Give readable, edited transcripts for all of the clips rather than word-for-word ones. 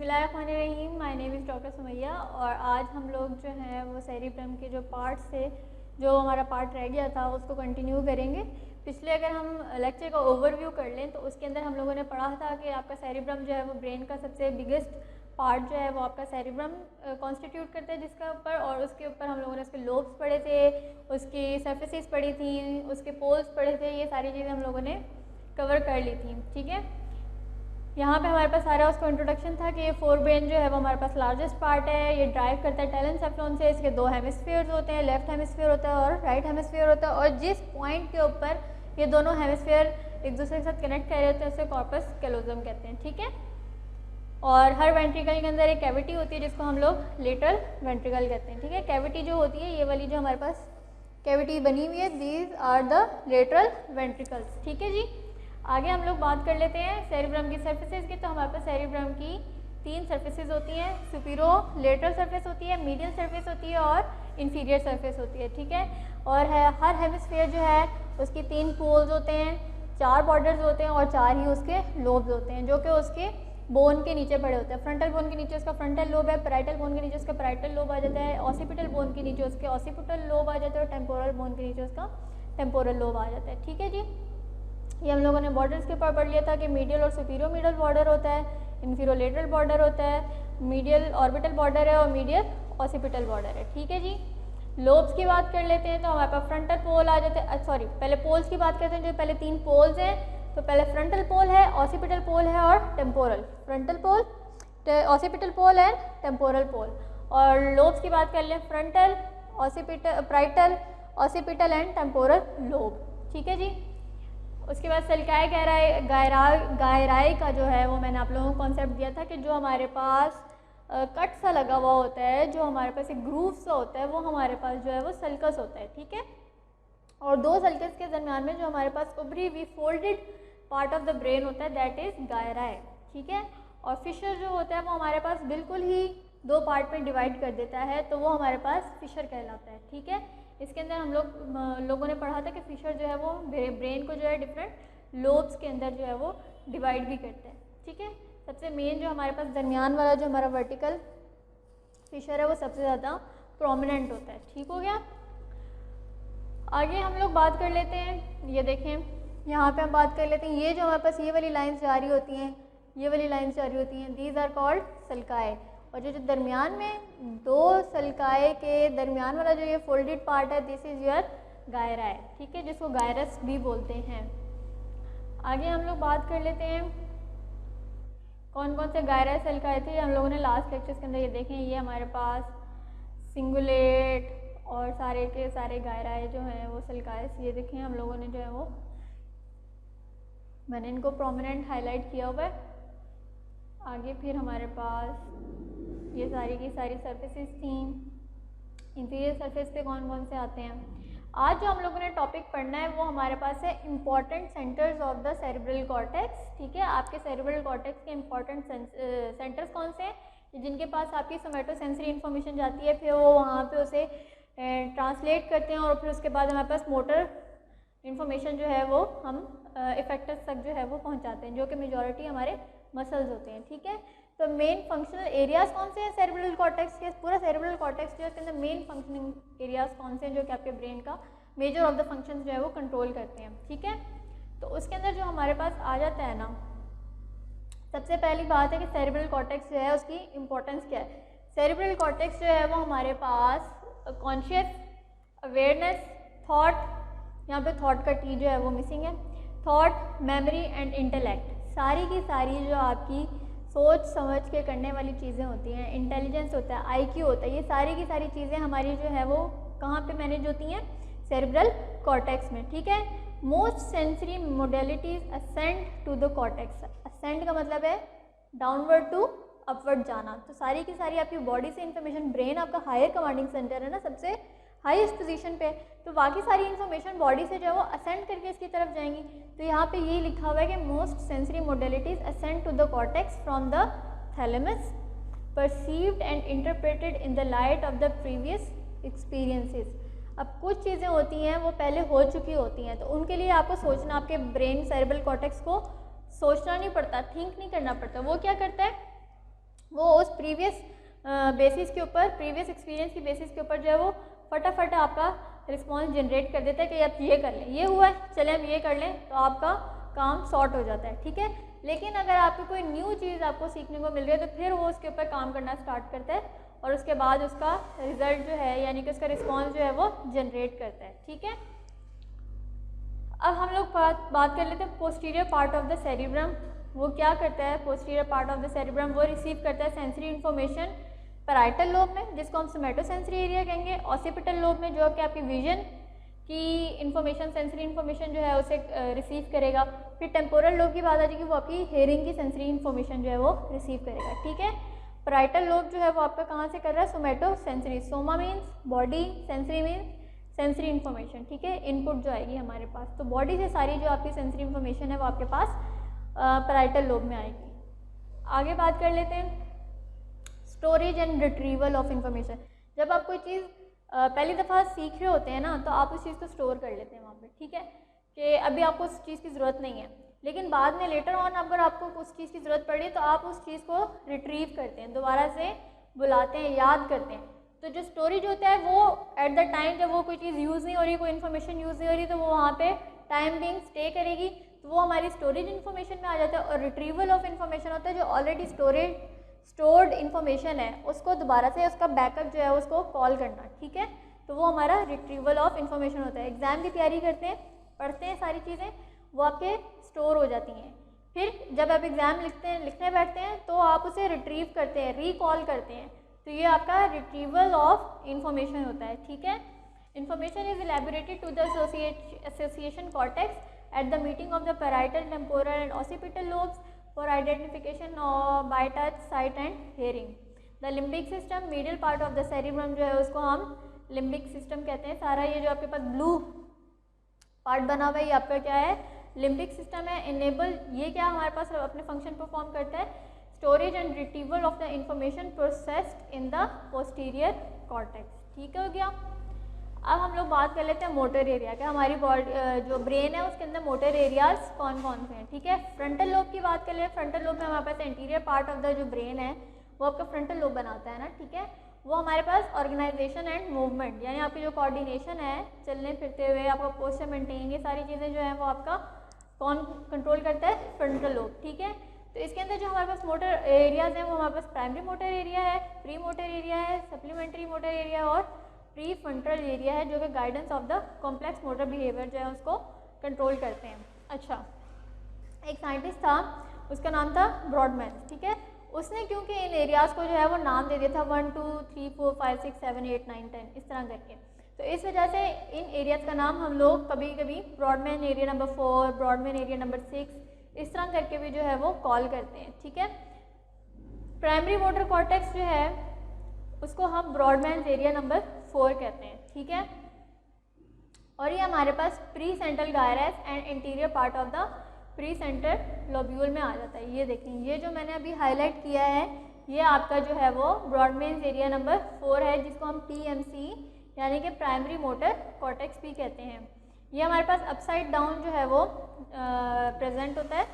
बिस्मिल्लाहिर्रहमानिर्रहीम। My name is doctor Sumaiya और आज हम लोग जो है वो सेरिब्रम के जो पार्ट्स थे, जो हमारा पार्ट रह गया था उसको कंटिन्यू करेंगे। पिछले अगर हम लेक्चर का ओवरव्यू कर लें तो उसके अंदर हम लोगों ने पढ़ा था कि आपका सेरिब्रम जो है वो ब्रेन का सबसे बिगेस्ट पार्ट जो है वो आपका सेरिब्रम कॉन्स्टिट्यूट करता है, जिसका ऊपर और उसके ऊपर हम लोगों ने उसके लोब्स पढ़े थे, उसकी सर्फेसिस पढ़ी थी, उसके पोल्स पढ़े थे। ये सारी चीज़ें हम लोगों ने कवर कर ली थी। ठीक है, यहाँ पे हमारे पास सारा उसका इंट्रोडक्शन था कि ये फोर ब्रेन जो है वो हमारे पास लार्जेस्ट पार्ट है। ये ड्राइव करता है टेलेनसेफ्लॉन से। इसके दो हेमिस्फीयर्स होते हैं, लेफ्ट हेमिस्फीयर होता है और राइट हेमिस्फीयर होता है, और जिस पॉइंट के ऊपर ये दोनों हेमिस्फीयर एक दूसरे के साथ कनेक्ट कर रहे होते हैं उसे कॉर्पस कैलोजम कहते हैं। ठीक है, और हर वेंट्रिकल के अंदर एक कैविटी होती है जिसको हम लोग लेटरल वेंट्रिकल कहते हैं। ठीक है, कैविटी जो होती है, ये वाली जो हमारे पास कैविटी बनी हुई है, these are the lateral ventricles. ठीक है जी, आगे हम लोग बात कर लेते हैं सेरिब्रम की सर्फेसेस की। तो हमारे पास सेरिब्रम की तीन सर्फेसेस होती हैं, सुपीरो लेटरल सर्फेस होती है, मीडियल सर्फेस होती है और इंफीरियर सर्फेस होती है। ठीक है, और हर हेमिस्फीयर जो है उसकी तीन पोल्स होते हैं, चार बॉर्डर्स होते हैं और चार ही उसके लोब्स होते हैं जो कि उसके बोन के नीचे पड़े होते हैं। फ्रंटल बोन के नीचे उसका फ्रंटल लोब है, पैराइटल बोन के नीचे उसका पैराइटल लोब आ जाता है, ऑसिपिटल बोन के नीचे उसके ऑसिपिटल लोब आ जाता है और टेम्पोरल बोन के नीचे उसका टेम्पोरल लोब आ जाता है। ठीक है जी, ये हम लोगों ने बॉर्डर्स के ऊपर पढ़ लिया था कि मीडियल और सुपीरियर मीडियल बॉर्डर होता है, इंफीरियर बॉर्डर होता है, मीडियल ऑर्बिटल बॉर्डर है और मीडियल ऑसिपिटल बॉर्डर है। ठीक है जी, लोब्स की बात कर लेते हैं तो हमारे पास फ्रंटल पोल आ जाते हैं। सॉरी, पहले पोल्स की बात करते हैं। जो पहले तीन पोल्स हैं, तो पहले फ्रंटल पोल है, ऑसिपिटल पोल है और temporal. Frontal pole, occipital pole and temporal pole. और लोब्स की बात कर लें, frontal, occipital, parietal, occipital and temporal lobe. ठीक है जी, उसके बाद सल्काई गायराई का जो है वो मैंने आप लोगों को कॉन्सेप्ट दिया था कि जो हमारे पास कट सा लगा हुआ होता है, जो हमारे पास एक ग्रूव सा होता है, वो हमारे पास जो है वो सल्कस होता है। ठीक है, और दो सल्कस के दरमियान में जो हमारे पास उभरी हुई folded part of the brain होता है, दैट इज़ गायराई। ठीक है, और फिशर जो होता है वो हमारे पास बिल्कुल ही दो पार्ट में डिवाइड कर देता है, तो वो हमारे पास फिशर कहलाता है। ठीक है, इसके अंदर हम लोगों ने पढ़ा था कि फिशर जो है वो ब्रेन को जो है डिफरेंट लोब्स के अंदर जो है वो डिवाइड भी करते हैं। ठीक है, सबसे मेन जो हमारे पास दरमियान वाला जो हमारा वर्टिकल फिशर है वो सबसे ज़्यादा प्रोमिनेंट होता है। ठीक हो गया, आगे हम लोग बात कर लेते हैं। ये देखें, यहाँ पे हम बात कर लेते हैं, ये जो हमारे पास ये वाली लाइन्स जारी होती हैं, ये वाली लाइन्स जारी होती हैं, दीज आर कॉल्ड सल्काए। और जो दरमियान में दो सल्काए के दरमियान वाला जो ये फोल्डेड पार्ट है, दिस इज़ योर गायराई। ठीक है, जिसको गायरस भी बोलते हैं। आगे हम लोग बात कर लेते हैं कौन कौन से गायराई सल्काए थे। हम लोगों ने लास्ट लेक्चर्स के अंदर ये देखें, ये हमारे पास सिंगुलेट और सारे के सारे गायराई जो हैं वो सल्काए, ये देखें हम लोगों ने जो है वो मैंने इनको प्रोमिनेंट हाईलाइट किया हुआ है। आगे फिर हमारे पास ये सारी की सारी सर्फेसिस थी। इंफीरियर सरफेस पे कौन कौन से आते हैं। आज जो हम लोगों ने टॉपिक पढ़ना है वो हमारे पास है important centres of the cerebral cortex. ठीक है, आपके सेरेब्रल कॉर्टेक्स के इम्पॉर्टेंट सेंटर्स कौन से हैं जिनके पास आपकी सोमेटोसेंसरी इन्फॉर्मेशन जाती है, फिर वो वहाँ पे उसे ट्रांसलेट करते हैं और फिर उसके बाद हमारे पास मोटर इन्फॉर्मेशन जो है वो हम इफेक्टर्स तक जो है वो पहुँचाते हैं, जो कि मेजॉरिटी हमारे मसल्स होते हैं। ठीक है, तो मेन फंक्शनल एरियाज कौन से हैं सेरेब्रल कॉर्टेक्स के। पूरा सेरेब्रल कॉर्टेक्स जो है उसके अंदर मेन फंक्शनिंग एरियाज कौन से हैं जो कि आपके ब्रेन का मेजर ऑफ द फंक्शंस जो है वो कंट्रोल करते हैं। ठीक है, तो उसके अंदर जो हमारे पास आ जाता है ना, सबसे पहली बात है कि सेरेब्रल कॉर्टेक्स जो है उसकी इंपॉर्टेंस क्या है। सेरेब्रल कॉर्टेक्स जो है वो हमारे पास कॉन्शियस, अवेयरनेस, थॉट, यहाँ पे थॉट का टी जो है वो मिसिंग है, थॉट, मेमोरी एंड इंटेलेक्ट, सारी की सारी जो आपकी सोच समझ के करने वाली चीज़ें होती हैं, इंटेलिजेंस होता है, आईक्यू होता है, ये सारी की सारी चीज़ें हमारी जो है वो कहाँ पे मैनेज होती हैं, सेरेब्रल कॉर्टेक्स में। ठीक है, most sensory modalities ascend to the cortex. Ascend का मतलब है डाउनवर्ड टू अपवर्ड जाना, तो सारी की सारी आपकी बॉडी से इंफॉर्मेशन, ब्रेन आपका हायर कमांडिंग सेंटर है ना, सबसे हाईएस्ट पोजीशन पे, तो बाकी सारी इन्फॉर्मेशन बॉडी से जो है वो असेंड करके इसकी तरफ जाएंगी। तो यहाँ पे ये लिखा हुआ है कि most sensory modalities ascend to the cortex from the thalamus, perceived and interpreted in the light of the previous experiences. अब कुछ चीज़ें होती हैं वो पहले हो चुकी होती हैं, तो उनके लिए आपको सोचना, आपके ब्रेन सेरेब्रल कॉर्टेक्स को सोचना नहीं पड़ता, थिंक नहीं करना पड़ता। वो क्या करता है, वो प्रीवियस बेसिस के ऊपर, प्रीवियस एक्सपीरियंस की बेसिस के ऊपर जो है वो फटाफट आपका रिस्पॉन्स जनरेट कर देता है कि आप ये कर लें, ये हुआ है, चलें अब ये कर लें, तो आपका काम सॉर्ट हो जाता है, ठीक है। लेकिन अगर आपको कोई न्यू चीज़ आपको सीखने को मिल रही है तो फिर वो उसके ऊपर काम करना स्टार्ट करता है और उसके बाद उसका रिजल्ट जो है यानी कि उसका रिस्पॉन्स जो है वो जनरेट करता है, ठीक है। अब हम लोग बात कर लेते हैं posterior part of the cerebrum. वो क्या करता है? Posterior part of the cerebrum वो रिसीव करता है सेंसरी इन्फॉर्मेशन पैराइटल लोब में, जिसको हम सोमैटोसेंसरी एरिया कहेंगे, ऑसिपिटल लोब में जो कि आपकी विजन की इन्फॉर्मेशन, सेंसरी इन्फॉर्मेशन जो है उसे रिसीव करेगा। फिर टेम्पोरल लोब की बात आ जाएगी, वो आपकी हेयरिंग की सेंसरी इन्फॉर्मेशन जो है वो रिसीव करेगा, ठीक है। पैराइटल लोब जो है वो आपका कहाँ से कर रहा है? Somatosensory. Soma means body, sensory means sensory information, ठीक है, इनपुट जो आएगी हमारे पास। तो बॉडी से सारी जो आपकी सेंसरी इन्फॉर्मेशन है वो आपके पास पैराइटल लोब में आएगी। आगे बात कर लेते हैं storage and retrieval of information. जब आप कोई चीज़ पहली दफ़ा सीख रहे होते हैं ना, तो आप उस चीज़ को स्टोर कर लेते हैं वहाँ पे, ठीक है, कि अभी आपको उस चीज़ की ज़रूरत नहीं है, लेकिन बाद में लेटर ऑन अगर आपको उस चीज़ की ज़रूरत पड़ी तो आप उस चीज़ को रिट्रीव करते हैं, दोबारा से बुलाते हैं, याद करते हैं। तो जो स्टोरेज होता है वो एट द टाइम जब वो कोई चीज़ यूज़ नहीं हो रही, कोई इन्फॉर्मेशन यूज़ नहीं हो रही, तो वो वहाँ पे टाइम बिंग स्टे करेगी, तो वो हमारी स्टोरेज इन्फॉर्मेशन में आ जाता है। और रिट्रीवल ऑफ इन्फॉर्मेशन होता है जो ऑलरेडी स्टोर्ड इन्फॉर्मेशन है उसको दोबारा से उसका बैकअप जो है उसको कॉल करना, ठीक है, तो वो हमारा रिट्रीवल ऑफ इन्फॉर्मेशन होता है। एग्ज़ाम की तैयारी करते हैं, पढ़ते हैं, सारी चीज़ें वो आपके स्टोर हो जाती हैं। फिर जब आप एग्ज़ाम लिखने बैठते हैं तो आप उसे रिट्रीव करते हैं, रिकॉल करते हैं, तो ये आपका रिट्रीवल ऑफ इन्फॉर्मेशन होता है, ठीक है। Information is elaborated to the association cortex at the meeting of the parietal, temporal and occipital lobes for identification by touch, sight and hearing. The limbic system, medial part of the cerebrum जो है उसको हम limbic system कहते हैं। सारा ये जो आपके पास ब्लू पार्ट बना हुआ है ये आपका क्या है? लिम्बिक सिस्टम है। इनेबल, ये क्या हमारे पास अपने फंक्शन परफॉर्म करता है? Storage and retrieval of the information processed in the posterior cortex, ठीक हो गया। अब हम लोग बात कर लेते हैं मोटर एरिया का। हमारी बॉडी जो ब्रेन है उसके अंदर मोटर एरियाज कौन कौन से हैं, ठीक है। फ्रंटल लोब की बात कर ले, फ्रंटल लोब में हमारे पास एंटीरियर पार्ट ऑफ द जो ब्रेन है वो आपका फ्रंटल लोब बनाता है ना, ठीक है। वो हमारे पास ऑर्गेनाइजेशन एंड मूवमेंट, यानी आपकी जो कोऑर्डिनेशन है, चलने फिरते हुए आपका पोस्चर मेंटेन, ये सारी चीज़ें जो हैं वो आपका कौन कंट्रोल करता है? फ्रंटल लोब, ठीक है। तो इसके अंदर जो हमारे पास मोटर एरियाज हैं वो हमारे पास प्राइमरी मोटर एरिया है, प्री मोटर एरिया है, सप्लीमेंट्री मोटर एरिया और प्री फ्रंटल एरिया है, जो कि guidance of the complex motor behaviour जो है उसको कंट्रोल करते हैं। अच्छा, एक साइंटिस्ट था, उसका नाम था ब्रॉडमैन, ठीक है। उसने क्योंकि इन एरियाज़ को जो है वो नाम दे दिया था 1 2 3 4 5 6 7 8 9 10 इस तरह करके, तो इस वजह से इन एरियाज़ का नाम हम लोग कभी कभी Brodmann area number 4, Brodmann area number 6 इस तरह करके भी जो है वो कॉल करते हैं, ठीक है। प्राइमरी मोटर कॉर्टेक्स जो है उसको हम ब्रॉडमैन एरिया नंबर 4 कहते हैं, ठीक है। और ये हमारे पास pre central gyrus and interior part of the pre central lobule में आ जाता है। ये देखें, ये जो मैंने अभी हाईलाइट किया है ये आपका जो है वो ब्रॉडमैन एरिया नंबर 4 है, जिसको हम PMC यानी कि प्राइमरी मोटर कॉर्टेक्स भी कहते हैं। ये हमारे पास अपसाइड डाउन जो है वो प्रेजेंट होता है।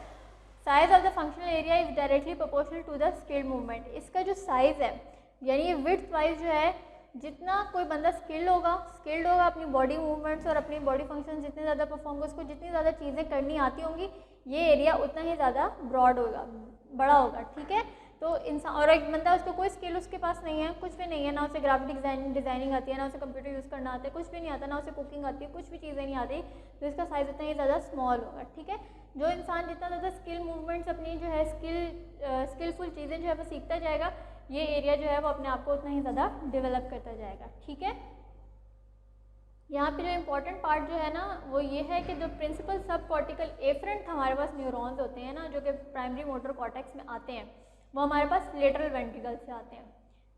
Size of the functional area is directly proportional to the skilled movement. इसका जो साइज़ है यानी ये विड्थ वाइज जो है, जितना कोई बंदा स्किल्ड होगा अपनी बॉडी मूवमेंट्स और अपनी बॉडी फंक्शन जितने ज़्यादा परफॉर्म होगा, उसको जितनी ज़्यादा चीज़ें करनी आती होंगी, ये एरिया उतना ही ज़्यादा ब्रॉड होगा, बड़ा होगा, ठीक है। तो इंसान और एक बंदा उसको कोई स्किल उसके पास नहीं है, कुछ भी नहीं है, ना उसे ग्राफिक डिज़ाइनिंग आती है, ना उसे कंप्यूटर यूज़ करना आता है, कुछ भी नहीं आता, ना उसे कुकिंग आती है, कुछ भी चीज़ें नहीं आती, तो इसका साइज़ उतना ही ज़्यादा स्मॉल होगा, ठीक है। जो इंसान जितना ज़्यादा स्किल मूवमेंट्स अपनी जो है स्किलफुल चीज़ें जो है वो सीखता जाएगा, ये एरिया जो है वो अपने आप को उतना ही ज़्यादा डेवलप करता जाएगा, ठीक है। यहाँ पे जो इम्पोर्टेंट पार्ट जो है ना वो ये है कि जो प्रिंसिपल सब कॉर्टिकल एफरेंट हमारे पास न्यूरॉन्स होते हैं ना, जो कि प्राइमरी मोटर कॉर्टेक्स में आते हैं, वो हमारे पास लेटरल वेंट्रिकल से आते हैं,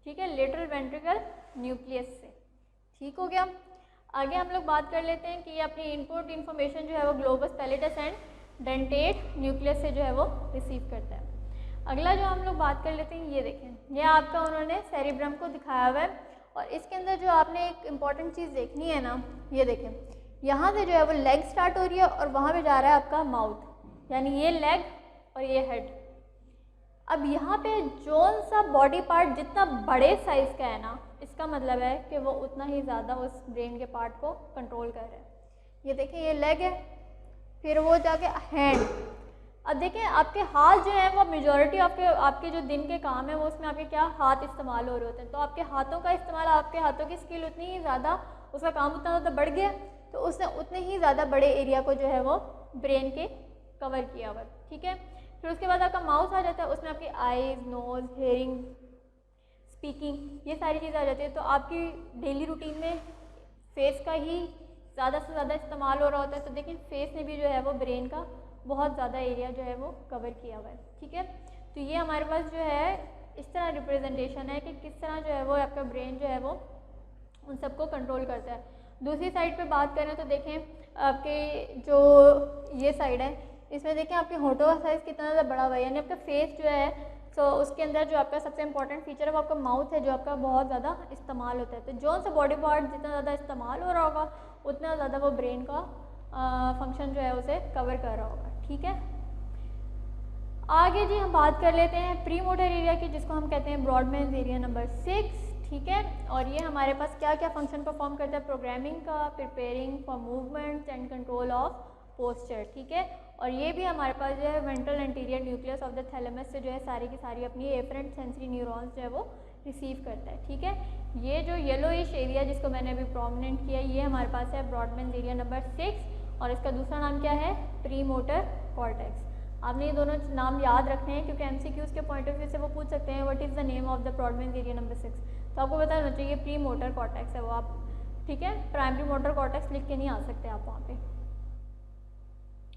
ठीक है, लेटरल वेंट्रिकल न्यूक्लियस से, ठीक हो गया। आगे हम लोग बात कर लेते हैं कि अपनी इनपुट इन्फॉर्मेशन जो है वो ग्लोबस पैलेटस एंड डेंटेट न्यूक्लियस से जो है वो रिसीव करता है। अगला जो हम लोग बात कर लेते हैं, ये देखें, ये आपका उन्होंने सेरिब्रम को दिखाया हुआ है और इसके अंदर जो आपने एक इम्पॉर्टेंट चीज़ देखनी है ना, ये देखें, यहाँ से जो है वो लेग स्टार्ट हो रही है और वहाँ पे जा रहा है आपका माउथ, यानी ये लेग और ये हेड। अब यहाँ पे जोन सा बॉडी पार्ट जितना बड़े साइज़ का है ना, इसका मतलब है कि वो उतना ही ज़्यादा उस ब्रेन के पार्ट को कंट्रोल कर रहा है। ये देखें, ये लेग है, फिर वो जाके हैंड। अब देखें आपके हाथ जो है वो मेजॉरिटी आपके जो दिन के काम है वो उसमें आपके क्या हाथ इस्तेमाल हो रहे होते हैं। तो आपके हाथों का इस्तेमाल, आपके हाथों की स्किल उतनी ही ज़्यादा, उसका काम उतना ज़्यादा बढ़ गया, तो उसने उतने ही ज़्यादा बड़े एरिया को जो है वो ब्रेन के कवर किया हुआ। ठीक है, फिर उसके बाद आपका माउथ आ जाता है, उसमें आपकी आईज, नोज़, हेयरिंग, स्पीकिंग, ये सारी चीज़ें आ जाती है। तो आपकी डेली रूटीन में फेस का ही ज़्यादा से ज़्यादा इस्तेमाल हो रहा होता है। तो देखिए फेस ने भी जो है वो ब्रेन का बहुत ज़्यादा एरिया जो है वो कवर किया हुआ है। ठीक है, तो ये हमारे पास जो है इस तरह रिप्रेजेंटेशन है कि किस तरह जो है वो आपका ब्रेन जो है वो उन सबको कंट्रोल करता है। दूसरी साइड पे बात करें तो देखें आपके जो ये साइड है, इसमें देखें आपके होठों का साइज़ कितना ज़्यादा बड़ा हुआ है, यानी आपका फेस जो है तो उसके अंदर जो आपका सबसे इंपॉर्टेंट फीचर है वो आपका माउथ है, जो आपका बहुत ज़्यादा इस्तेमाल होता है। तो जो सा बॉडी पार्ट जितना ज़्यादा इस्तेमाल हो रहा होगा उतना ज़्यादा वो ब्रेन का फंक्शन जो है उसे कवर कर रहा होगा। ठीक है, आगे जी हम बात कर लेते हैं प्री मोटर एरिया की, जिसको हम कहते हैं ब्रॉडमैन्स एरिया नंबर 6। ठीक है, और ये हमारे पास क्या क्या फंक्शन परफॉर्म करता है, प्रोग्रामिंग का, preparing for movements and control of posture. ठीक है, और ये भी हमारे पास जो है ventral anterior nucleus of the thalamus से जो है सारी की सारी अपनी एफरेंट सेंसरी न्यूरॉन्स जो है वो रिसीव करता है। ठीक है, ये जो येलोइश एरिया जिसको मैंने अभी प्रोमिनेंट किया, ये हमारे पास है ब्रॉडमैन्स एरिया नंबर 6, और इसका दूसरा नाम क्या है, प्री मोटर कॉर्टेक्स। आपने ये दोनों नाम याद रखने हैं क्योंकि एमसीक्यूज़ के पॉइंट ऑफ व्यू से वो पूछ सकते हैं what is the name of the Brodmann's area number 6, तो आपको पता होना चाहिए प्री मोटर कॉर्टेक्स है वो। आप ठीक है, प्राइमरी मोटर कॉर्टेक्स लिख के नहीं आ सकते आप वहाँ पे।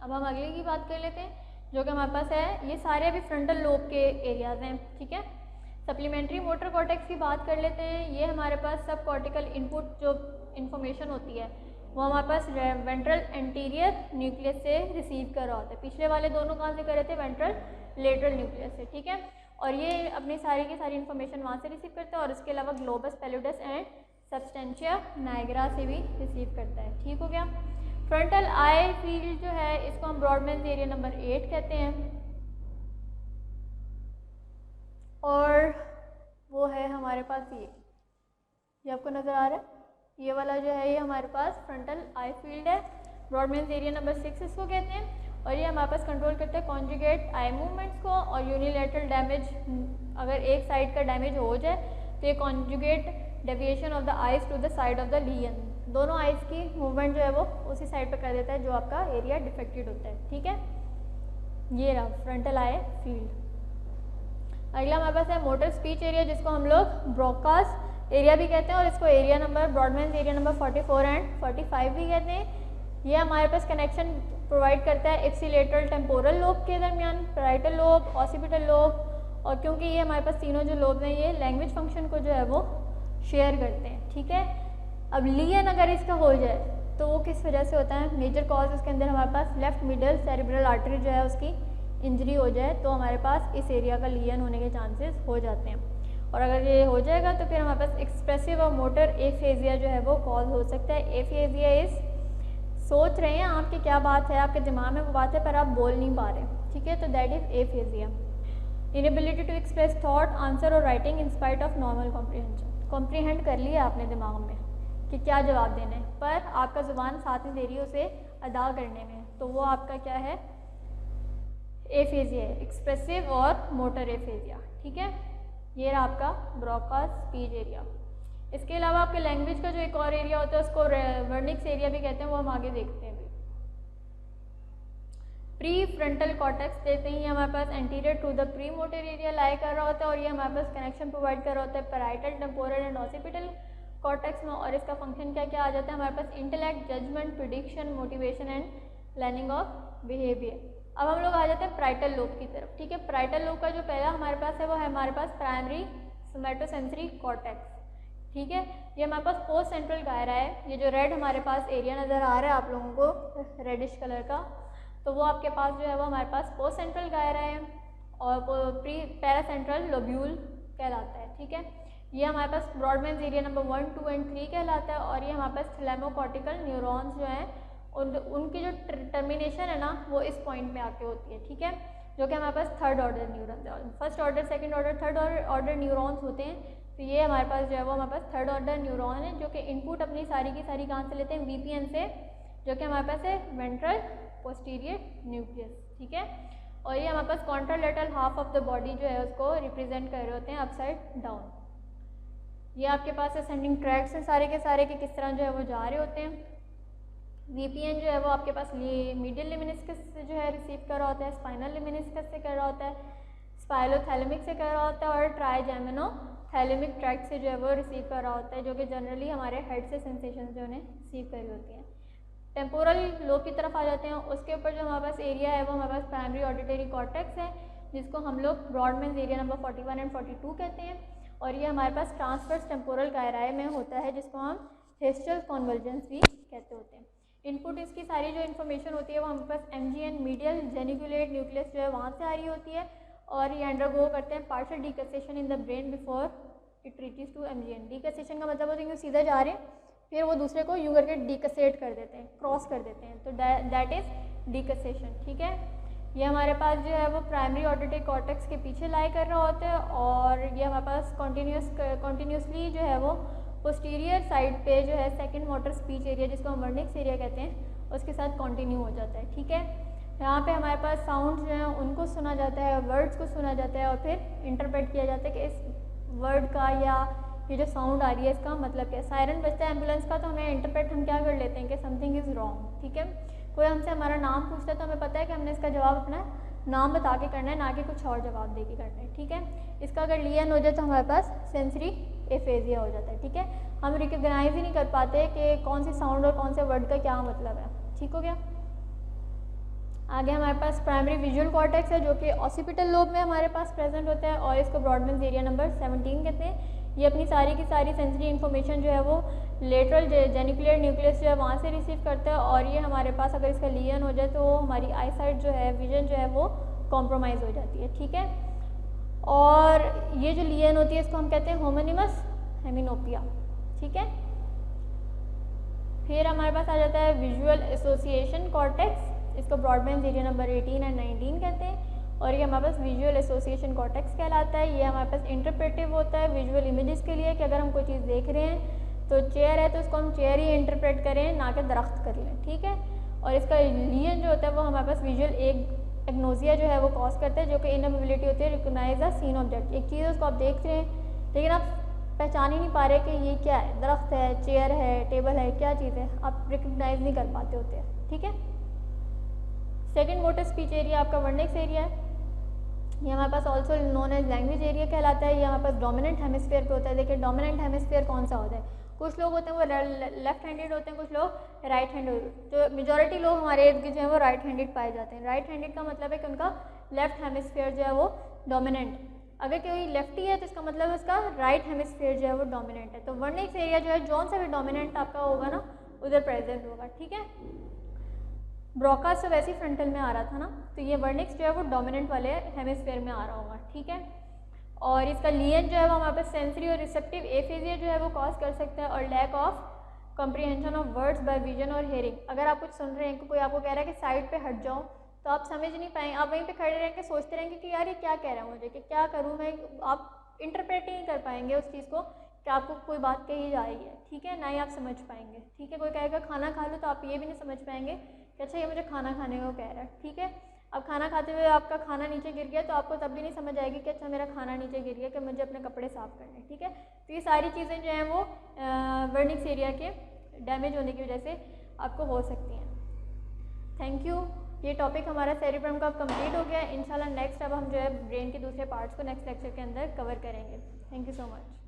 अब हम अगले की बात कर लेते हैं जो कि हमारे पास है, ये सारे अभी फ्रंटल लोब के एरियाज़ हैं। ठीक है, सप्लीमेंट्री मोटर कॉर्टेक्स की बात कर लेते हैं। ये हमारे पास सब कॉर्टिकल इनपुट जो इन्फॉर्मेशन होती है वो हमारे पास वेंट्रल एंटीरियर न्यूक्लियस से रिसीव कर रहा होता है। पिछले वाले दोनों कहाँ से कर रहे थे, वेंट्रल लेटरल न्यूक्लियस से। ठीक है, और ये अपनी सारी की सारी इन्फॉर्मेशन वहाँ से रिसीव करता है, और इसके अलावा ग्लोबस पैलुडस एंड सब्सटेंशिया नाइग्रा से भी रिसीव करता है। ठीक हो गया। फ्रंटल आई फील्ड जो है इसको हम ब्रॉडमैन्स एरिया नंबर 8 कहते हैं, और वो है हमारे पास ये आपको नज़र आ रहा है, ये वाला जो है ये हमारे पास फ्रंटल आई फील्ड है, ब्रॉडमैन्स एरिया नंबर 6 इसको कहते हैं। और ये हमारे पास कंट्रोल करते हैं कॉन्जुगेट आई मूवमेंट्स को, और यूनिलैटरल डैमेज, अगर एक साइड का डैमेज हो जाए तो ये conjugate deviation of the eyes to the side of the lesion, दोनों आइज की मूवमेंट जो है वो उसी साइड पर कर देता है जो आपका एरिया डिफेक्टेड होता है। ठीक है, ये रहा फ्रंटल आई फील्ड। अगला हमारे पास है मोटर स्पीच एरिया, जिसको हम लोग ब्रॉडकास्ट एरिया भी कहते हैं, और इसको area number Brodmann's area number 44 and 45 भी कहते हैं। ये हमारे पास कनेक्शन प्रोवाइड करता है इप्सिलेटरल टेम्पोरल लोब के दरमियान, पैराइटल लोब, ऑसिपिटल लोब, और क्योंकि ये हमारे पास तीनों जो लोब हैं ये लैंग्वेज फंक्शन को जो है वो शेयर करते हैं। ठीक है, अब लियन अगर इसका हो जाए तो वो किस वजह से होता है, मेजर कॉज उसके अंदर हमारे पास लेफ्ट मिडल सेरिब्रल आर्टरी जो है उसकी इंजरी हो जाए तो हमारे पास इस एरिया का लियन होने के चांसेस हो जाते हैं, और अगर ये हो जाएगा तो फिर हमारे पास एक्सप्रेसिव और मोटर एफेजिया जो है वो कॉज हो सकता है। एफेजिया इस सोच रहे हैं आप कि क्या बात है, आपके दिमाग में वो बात है पर आप बोल नहीं पा रहे। ठीक है, तो that is aphasia, inability to express thought, answer और writing in spite of normal comprehension. Comprehend कर लिया आपने दिमाग में कि क्या जवाब देना है, पर आपका ज़ुबान साथ नहीं दे रही है उसे अदा करने में, तो वो आपका क्या है, एफेजिया है, एक्सप्रेसिव और मोटर एफेजिया। ठीक है, ये रहा आपका ब्रॉडकास्ट स्पीच एरिया। इसके अलावा आपके लैंग्वेज का जो एक और एरिया होता है उसको वर्निक्स एरिया भी कहते हैं, वो हम आगे देखते हैं। प्री फ्रंटल कॉर्टेक्स देते ही हमारे पास anterior to the pre motor area lie कर रहा होता है, और ये हमारे पास कनेक्शन प्रोवाइड कर रहा होता है parietal temporal and occipital cortex में, और इसका फंक्शन क्या क्या आ जाता है हमारे पास, intellect, judgement, prediction, motivation and learning of behaviour. अब हम लोग आ जाते हैं पैराइटल लोब की तरफ। ठीक है, पैराइटल लोब का जो पहला हमारे पास है वो है हमारे पास प्राइमरी सोमैटोसेंसरी कॉर्टेक्स। ठीक है, ये हमारे पास पोस्ट सेंट्रल गायरा है, ये जो रेड हमारे पास एरिया नज़र आ रहा है आप लोगों को रेडिश कलर का, तो वो आपके पास जो है वो हमारे पास पोस्ट सेंट्रल गायरा है, और प्री पैरा सेंट्रल लोब्यूल कहलाता है। ठीक है, ये हमारे पास ब्रॉडमैन्स एरिया नंबर 1, 2 एंड 3 कहलाता है, और ये हमारे पास थैलेमोकॉर्टिकल न्यूरॉन्स जो हैं उनकी जो टर्मिनेशन है ना वो इस पॉइंट में आके होती है। ठीक है, जो कि हमारे पास third order neuron, first order, second order, third order neurons होते हैं। तो ये हमारे पास जो है वो हमारे पास थर्ड ऑर्डर न्यूरॉन है, जो कि इनपुट अपनी सारी की सारी कहाँ से लेते हैं, VPN से, जो कि हमारे पास है वेंट्रल पोस्टीरियर न्यूक्लियस, ठीक है। और ये हमारे पास contralateral half of the body जो है उसको रिप्रेजेंट कर रहे होते हैं अपसाइड डाउन। ये आपके पास असेंडिंग ट्रैक्स हैं सारे के सारे, कि किस तरह जो है वो जा रहे होते हैं। VPN जो है वो आपके पास मीडियल लेमिनिस्कस से जो है रिसीव कर रहा होता है, स्पाइनल लेमिनिस्कस से कर रहा होता है, स्पाइलोथैलेमिक से कर रहा होता है, और ट्राइजेमिनोथैलेमिक ट्रैक्ट से जो है वो रिसीव कर रहा होता है, जो कि जनरली हमारे हेड से सेंसेशन जो उन्हें रिसीव कर रही होती हैं। टेम्पोरल लोब की तरफ आ जाते हैं, उसके ऊपर जो हमारे पास एरिया है वो हमारे पास प्राइमरी ऑडिटरी कॉर्टेक्स है, जिसको हम लोग ब्रॉडमैन्स एरिया नंबर 41 एंड 42 कहते हैं। और ये हमारे पास ट्रांसवर्स टेम्पोरल गायराए में होता है, जिसको हम फेस्टल कॉन्वर्जेंस भी कहते होते हैं। इनपुट इसकी सारी जो इन्फॉर्मेशन होती है वो हमारे पास MGN मीडियल जेनिकुलेट न्यूक्लियस जो है वहाँ से आ रही होती है, और ये अंडरगो करते हैं partial decussation in the brain before it reaches to MGN। Decussation का मतलब होता है कि सीधा जा रहे हैं, फिर वो दूसरे को यूं करके डीकसेट कर देते हैं, क्रॉस कर देते हैं, तो दैट इज़ डीकसेशन, ठीक है। ये हमारे पास जो है वो प्राइमरी ऑडिटरी कॉर्टेक्स के पीछे लाई कर रहा होता है, और ये हमारे पास कॉन्टीन्यूसली जो है वो पोस्टीरियर साइड पे जो है सेकंड मोटर स्पीच एरिया, जिसको हम वर्निक्स एरिया कहते हैं, उसके साथ कंटिन्यू हो जाता है, ठीक है। यहाँ पे हमारे पास साउंड जो है उनको सुना जाता है, वर्ड्स को सुना जाता है, और फिर इंटरप्रेट किया जाता है कि इस वर्ड का या ये जो साउंड आ रही है इसका मतलब क्या है। सायरन बजता है एम्बुलेंस का, तो हमें इंटरप्रेट हम क्या कर लेते हैं कि समथिंग इज़ रॉन्ग, ठीक है। कोई हमसे हमारा नाम पूछता है तो हमें पता है कि हमने इसका जवाब अपना नाम बता के करना है, ना कि कुछ और जवाब दे के करना है, ठीक है। इसका अगर लियन हो जाए तो हमारे पास सेंसरी एफेजिया हो जाता है, ठीक है। हम रिकॉग्नाइज ही नहीं कर पाते कि कौन सी साउंड और कौन से वर्ड का क्या मतलब है, ठीक हो गया। आगे हमारे पास प्राइमरी विजुअल कॉर्टेक्स है, जो कि ऑसिपिटल लोब में हमारे पास प्रेजेंट होता है, और इसको ब्रॉडमैन्स एरिया नंबर 17 कहते हैं। ये अपनी सारी की सारी सेंसरी इन्फॉर्मेशन जो है वो लेटरल जेनिकुलर न्यूक्लियस जो है वहाँ से रिसीव करता है, और ये हमारे पास अगर इसका लियन हो जाए तो हमारी आई साइट जो है, विजन जो है वो कॉम्प्रोमाइज़ हो जाती है, ठीक है। और ये जो लियन होती है इसको हम कहते हैं होमोनिमस हेमिनोपिया, ठीक है। फिर हमारे पास आ जाता है विजुअल एसोसिएशन कॉर्टेक्स, इसको ब्रॉडमैन्स एरिया नंबर 18 एंड 19 कहते हैं, और ये हमारे पास विजुअल एसोसिएशन कॉर्टेक्स कहलाता है। ये हमारे पास इंटरप्रेटिव होता है विजुअल इमेजेस के लिए, कि अगर हम कोई चीज़ देख रहे हैं तो चेयर है तो उसको हम चेयर ही इंटरप्रेट करें, ना कि दरख्त कर लें, ठीक है। और इसका लियन जो होता है वो हमारे पास विजुअल एग्नोजिया जो है वो कॉज करता है, जो कि इनएबिलिटी होती है रिकॉग्नाइज द सीन ऑब्जेक्ट। एक चीज़ है उसको आप देख रहे हैं लेकिन आप पहचान ही नहीं पा रहे कि ये क्या है, दरख्त है, चेयर है, टेबल है, क्या चीज़ है, आप रिकॉग्नाइज नहीं कर पाते होते हैं, ठीक है। सेकेंड मोटर स्पीच एरिया आपका वर्निक्स एरिया है, ये हमारे पास also known as language area कहलाता है। ये हमारे पास डोमिनेंट हेमिस्फीयर पे होता है। देखिए डोमिनेंट हेमिस्फीयर कौन सा होता है, कुछ लोग होते हैं वो लेफ्ट हैंडेड होते हैं, कुछ लोग राइट हैंडेड, तो मेजॉरिटी लोग हमारे इर्द गिर्द जो है वो राइट हैंडेड पाए जाते हैं। राइट हैंडेड का मतलब है कि उनका लेफ्ट हेमिस्फीयर जो है वो डोमिनेंट, अगर कोई लेफ्टी है तो इसका मतलब उसका राइट हेमिस्फीयर जो है वो डोमिनेंट है। तो वर्निक्स एरिया जो है जौन सा भी डोमिनेंट आपका होगा ना उधर प्रेजेंट होगा, ठीक है। ब्रोकास तो वैसे ही फ्रंटल में आ रहा था ना, तो ये वर्निक्स जो है वो डोमिनेंट वाले हेमिस्फीयर में आ रहा होगा, ठीक है। और इसका लियन जो है वो हमारे पास सेंसरी और रिसेप्टिव एफेजिया जो है वो कॉज कर सकता है, और lack of comprehension of words by vision और हेयरिंग। अगर आप कुछ सुन रहे हैं, कोई आपको कह रहा है कि साइड पे हट जाओ, तो आप समझ नहीं पाएंगे, आप वहीं पे खड़े रहेंगे, सोचते रहेंगे कि यार ये क्या कह रहा है मुझे, कि क्या करूँ मैं, आप इंटरप्रेट ही नहीं कर पाएंगे उस चीज़ को कि आपको कोई बात कही जा रही है, ठीक है, ना ही आप समझ पाएंगे, ठीक है। कोई कहेगा खाना खा लो, तो आप ये भी नहीं समझ पाएंगे कि अच्छा ये मुझे खाना खाने को कह रहा है, ठीक है। अब खाना खाते हुए आपका खाना नीचे गिर गया तो आपको तब भी नहीं समझ आएगी कि अच्छा मेरा खाना नीचे गिर गया, कि मुझे अपने कपड़े साफ़ करने, ठीक है। तो ये सारी चीज़ें जो हैं वो वर्निक्स एरिया के डैमेज होने की वजह से आपको हो सकती हैं। Thank you. ये टॉपिक हमारा सेरिब्रम का कंप्लीट हो गया है। इंशाल्लाह नेक्स्ट अब हम जो है ब्रेन के दूसरे पार्ट्स को नेक्स्ट लेक्चर के अंदर कवर करेंगे। Thank you so much.